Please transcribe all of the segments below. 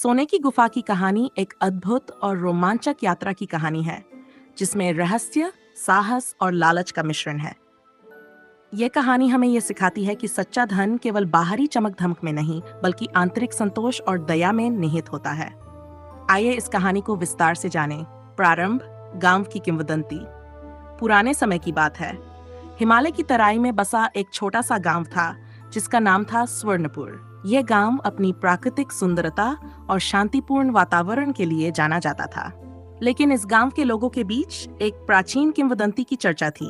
सोने की गुफा की कहानी एक अद्भुत और रोमांचक यात्रा की कहानी है, जिसमें रहस्य, साहस और लालच का मिश्रण है। यह कहानी हमें यह सिखाती है कि सच्चा धन केवल बाहरी चमक धमक में नहीं, बल्कि आंतरिक संतोष और दया में निहित होता है। आइए इस कहानी को विस्तार से जानें। प्रारंभ, गांव की किंवदंती। पुराने समय की बात है। हिमालय की तराई में बसा एक छोटा सा गांव था, जिसका नाम था स्वर्णपुर। यह गांव अपनी प्राकृतिक सुंदरता और शांतिपूर्ण वातावरण के लिए जाना जाता था। लेकिन इस गांव के लोगों के बीच एक प्राचीन किंवदंती की चर्चा थी।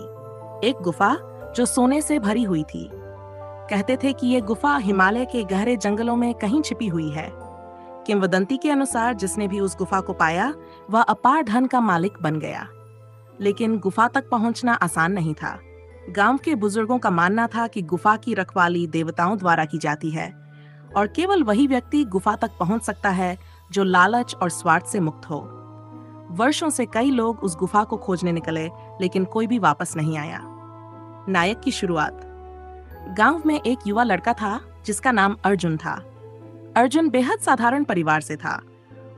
एक गुफा जो सोने से भरी हुई थी। कहते थे कि यह गुफा हिमालय के गहरे जंगलों में कहीं छिपी हुई है। किंवदंती के अनुसार जिसने भी उस गुफा को पाया, वह अपार धन का मालिक बन गया। लेकिन गुफा तक पहुंचना आसान नहीं था। गांव के बुजुर्गों का मानना था कि गुफा की रखवाली देवताओं द्वारा की जाती है और केवल वही व्यक्ति गुफा तक पहुंच सकता है जो लालच और स्वार्थ से मुक्त हो। वर्षों से कई लोग उस गुफा को खोजने निकले, लेकिन कोई भी वापस नहीं आया। नायक की शुरुआत। गांव में एक युवा लड़का था जिसका नाम अर्जुन था। अर्जुन बेहद साधारण परिवार से था।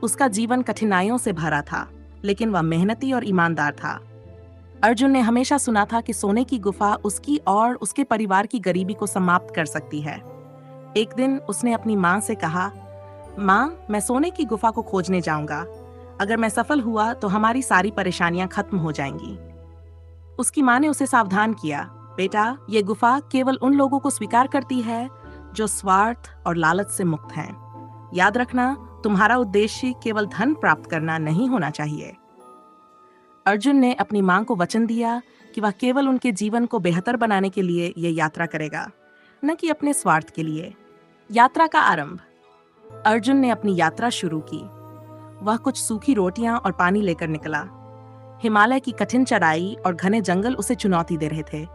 उसका जीवन कठिनाइयों से भरा था, लेकिन वह मेहनती और ईमानदार था। अर्जुन ने हमेशा सुना था कि सोने की गुफा उसकी और उसके परिवार की गरीबी को समाप्त कर सकती है। एक दिन उसने अपनी माँ से कहा, माँ, मैं सोने की गुफा को खोजने जाऊंगा। अगर मैं सफल हुआ तो हमारी सारी परेशानियां खत्म हो जाएंगी। उसकी माँ ने उसे सावधान किया, बेटा, ये गुफा केवल उन लोगों को स्वीकार करती है जो स्वार्थ और लालच से मुक्त हैं। याद रखना, तुम्हारा उद्देश्य केवल धन प्राप्त करना नहीं होना चाहिए। अर्जुन ने अपनी मां को वचन दिया कि वह केवल उनके जीवन को बेहतर बनाने के लिए ये यात्रा करेगा, न कि अपने स्वार्थ के लिए। यात्रा का आरंभ। अर्जुन ने अपनी यात्रा शुरू की। वह कुछ सूखी रोटियां और पानी लेकर निकला। हिमालय की कठिन चढ़ाई और घने जंगल उसे चुनौती दे रहे थे।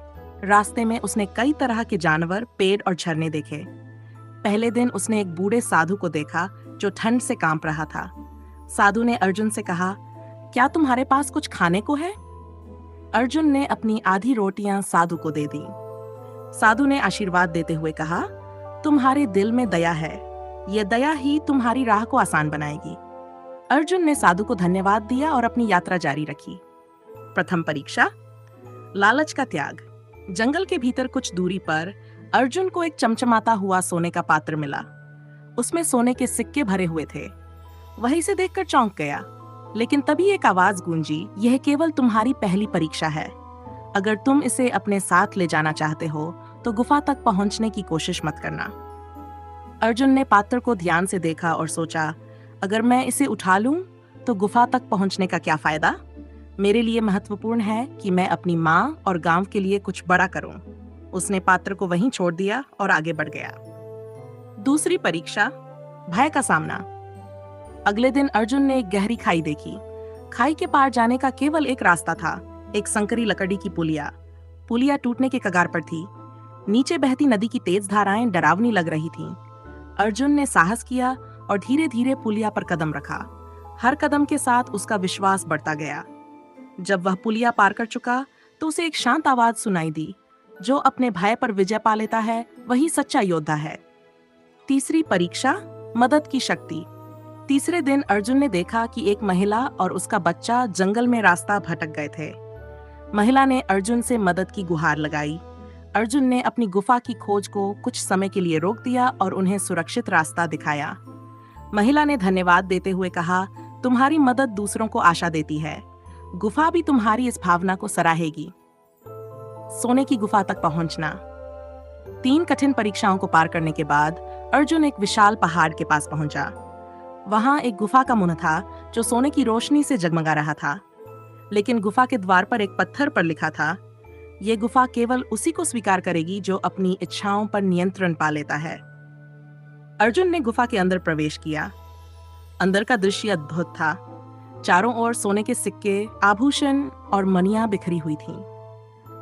रास्ते में उसने कई तरह के जानवर, पेड़ और झरने देखे। पहले दिन उसने एक बूढ़े साधु को देखा जो ठंड से कांप रहा था। साधु ने अर्जुन से कहा, क्या तुम्हारे पास कुछ खाने को है? अर्जुन ने अपनी आधी रोटियां साधु को दे दी। साधु ने आशीर्वाद देते हुए कहा, तुम्हारे दिल में दया है। यह दया ही तुम्हारी राह को आसान बनाएगी। अर्जुन ने साधु को धन्यवाद दिया और अपनी यात्रा जारी रखी। प्रथम परीक्षा, लालच का त्याग। जंगल के भीतर कुछ दूरी पर अर्जुन को एक चमचमाता हुआ सोने का पात्र मिला। उसमें सोने के सिक्के भरे हुए थे। वह इसे देखकर चौंक गया। लेकिन तभी एक आवाज गूंजी, यह केवल तुम्हारी पहली परीक्षा है। अगर तुम इसे अपने साथ ले जाना चाहते हो तो गुफा तक पहुंचने की कोशिश मत करना। अर्जुन ने पात्र को ध्यान से देखा और सोचा, अगर मैं इसे उठा लूं तो गुफा तक पहुंचने का क्या फायदा? मेरे लिए महत्वपूर्ण है कि मैं अपनी मां और गांव के लिए कुछ बड़ा करूं। उसने पात्र को वहीं छोड़ दिया और आगे बढ़ गया। दूसरी परीक्षा, भय का सामना। अगले दिन अर्जुन ने एक गहरी खाई देखी। खाई के पार जाने का केवल एक रास्ता था, एक संकरी लकड़ी की पुलिया। पुलिया टूटने के कगार पर थी। नीचे बहती नदी की तेज धाराएं डरावनी लग रही थीं। अर्जुन ने साहस किया और धीरे धीरे पुलिया पर कदम रखा। हर कदम के साथ उसका विश्वास बढ़ता गया। जब वह पुलिया पार कर चुका तो उसे एक शांत आवाज सुनाई दी, जो अपने भय पर विजय पा लेता है वही सच्चा योद्धा है। तीसरी परीक्षा, मदद की शक्ति। तीसरे दिन अर्जुन ने देखा कि एक महिला और उसका बच्चा जंगल में रास्ता भटक गए थे। महिला ने अर्जुन से मदद की गुहार लगाई। अर्जुन ने अपनी गुफा की खोज को कुछ समय के लिए रोक दिया और उन्हें सुरक्षित रास्ता दिखाया। महिला ने धन्यवाद देते हुए कहा, तुम्हारी मदद दूसरों को आशा देती है। गुफा भी तुम्हारी इस भावना को सराहेगी। सोने की गुफा तक पहुंचना। 3 कठिन परीक्षाओं को पार करने के बाद अर्जुन एक विशाल पहाड़ के पास पहुंचा। वहां एक गुफा का मुंह था जो सोने की रोशनी से जगमगा रहा था। लेकिन गुफा के द्वार पर एक पत्थर पर लिखा था, यह गुफा केवल उसी को स्वीकार करेगी जो अपनी इच्छाओं पर नियंत्रण पा लेता है। अर्जुन ने गुफा के अंदर प्रवेश किया। अंदर का दृश्य अद्भुत था। चारों ओर सोने के सिक्के, आभूषण और मणियां बिखरी हुई थीं।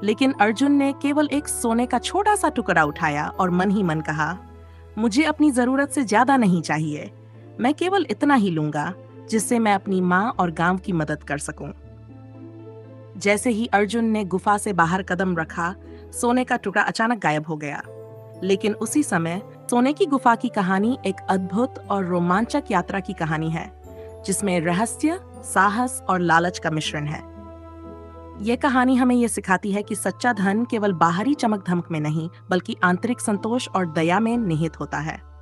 लेकिन अर्जुन ने केवल एक सोने का छोटा सा टुकड़ा उठाया और मन ही मन कहा, मुझे अपनी जरूरत से ज्यादा नहीं चाहिए। मैं केवल इतना ही लूंगा जिससे मैं अपनी मां और गांव की मदद कर सकूं। जैसे ही अर्जुन ने गुफा से बाहर कदम रखा, सोने का टुकड़ा अचानक गायब हो गया। लेकिन उसी समय सोने की गुफा की कहानी एक अद्भुत और रोमांचक यात्रा की कहानी है, जिसमें रहस्य, साहस और लालच का मिश्रण है। यह कहानी हमें यह सिखाती है कि सच्चा धन केवल बाहरी चमक धमक में नहीं, बल्कि आंतरिक संतोष और दया में निहित होता है।